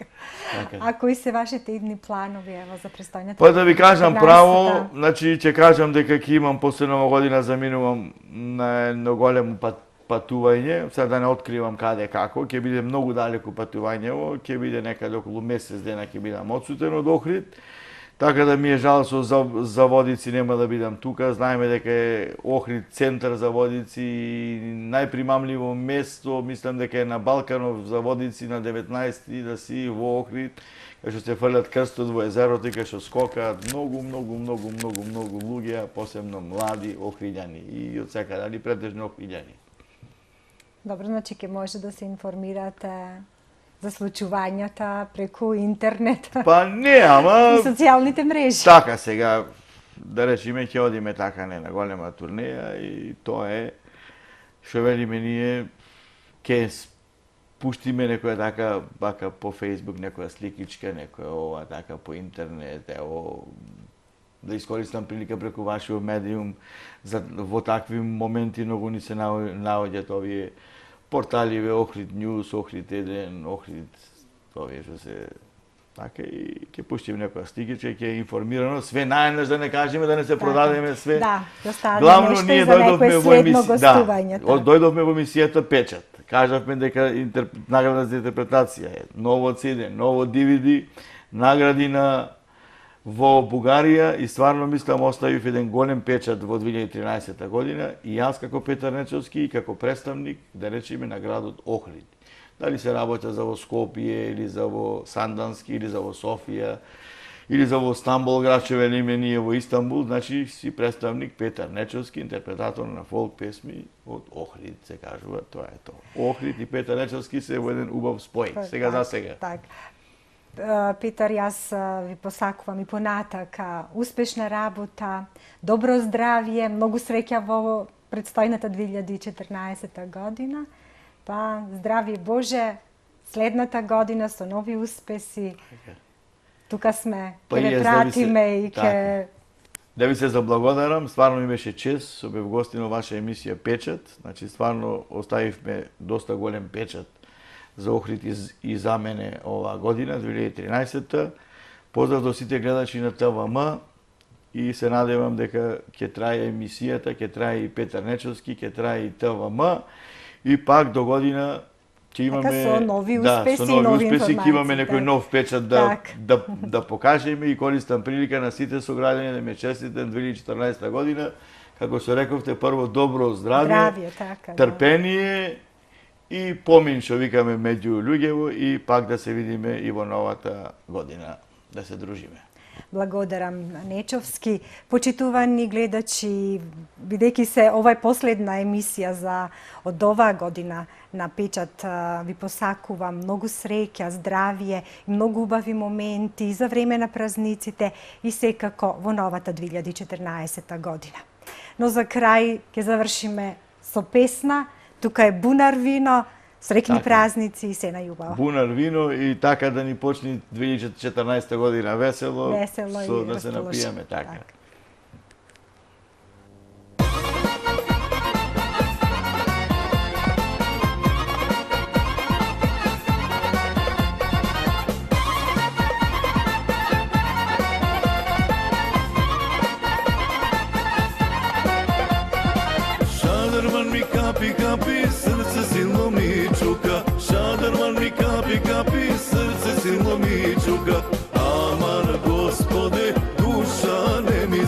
Така. А кои се вашите идни планови ево за престојната? Па да ви кажам право, значи ќе кажам дека ќе имам после нова година заминувам на едно големо патување, сега да не откривам каде како, ќе биде многу далеко патувањево, ќе биде некаде околу месец дена ќе бидам одсутен од Охрид. Така да ми е жал со заводици нема да бидам тука. Знаеме дека е Охрид центар за водици и најпримамливо место, мислам дека е на Балканов за водици на 19 да си во Охрид, кај што се фрлат крстот во езерото и кај што скокаат многу луѓе, посебно млади охриѓани и од секаде, али претежно охриѓани. Добро, значи ќе може да се информирате за случувањата преку интернет. Па не, ама и социјалните мрежи. Така сега, да речеме, ќе одиме така не на голема турнеја и тоа е што велиме ние, ќе пуштиме некоја така бака по Facebook, некоја сликичка, некоја ова така по интернет, ево да искористам прилика преку вашиот медиум за во такви моменти многу ни се наоѓаат овие портали, Охрид Ньюс, Охрид 1, Охрид, овие што се така и ќе пуштиме некоја стикичка, ќе е информирано, све наеднаш да не кажеме, да не се продадеме све. Да, оставаме главно нешто ние и за некој следно гостување. Да, дојдовме во емисијата Печат. Кажавме дека награда за интерпретација е ново CD, ново DVD, награди во Бугарија и стварно мислам оставив еден голем печат во 2013 година и јас како Петар Нечовски и како представник, да речеме, на градот Охрид. Дали се работа за во Скопје или за во Сандански или за во Софија или за во Стамбул, град што велиме ние во Истанбул, значи си представник Петар Нечовски, интерпретатор на фолк песми од Охрид, се кажува, тоа е тоа. Охрид и Петар Нечовски се во еден убав спој, сега за сега. Так. Петар, јас ви посакувам и понатака успешна работа, добро здравје, многу среќа во предстојната 2014 година. Па здравје Боже, следната година со нови успеси. Тука сме, ќе ве пратиме и ќе... Да ви се заблагодарам, стварно ми беше чест, со бев гостин во ваша емисија Печат. Значи, стварно оставивме доста голем печат за Охрид и за мене оваа година, 2013-та. Поздрав до сите гледачи на ТВМ и се надевам дека ќе трае емисијата, ќе трае и Петар Нечовски, ќе трае и ТВМ и пак до година ќе имаме со нови успеси и нови информации. Ќе имаме некој нов печат да покажеме и користам прилика на сите сограѓани да ме честитат 2014 година. Како што рековте, прво добро здравје, трпение и помин што викаме меѓу луѓево и пак да се видиме и во новата година, да се дружиме. Благодарам Нечовски. Почитувани гледачи, бидејќи се ова е последна емисија од оваа година на Печат, ви посакувам многу среќа, здравје и многу убави моменти и за време на празниците и секако во новата 2014 година. Но за крај ќе завршиме со песна. Тука е Бунар вино, среќни празници и се најубаво. Бунар вино и така да ни почне 2014 година весело, и да се напиеме така. Kapi, srce silno mi čuka, šadarman mi kapi, srce silno mi čuka. Aman Gospode, duša ne mi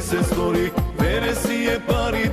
se stvori, veresije pari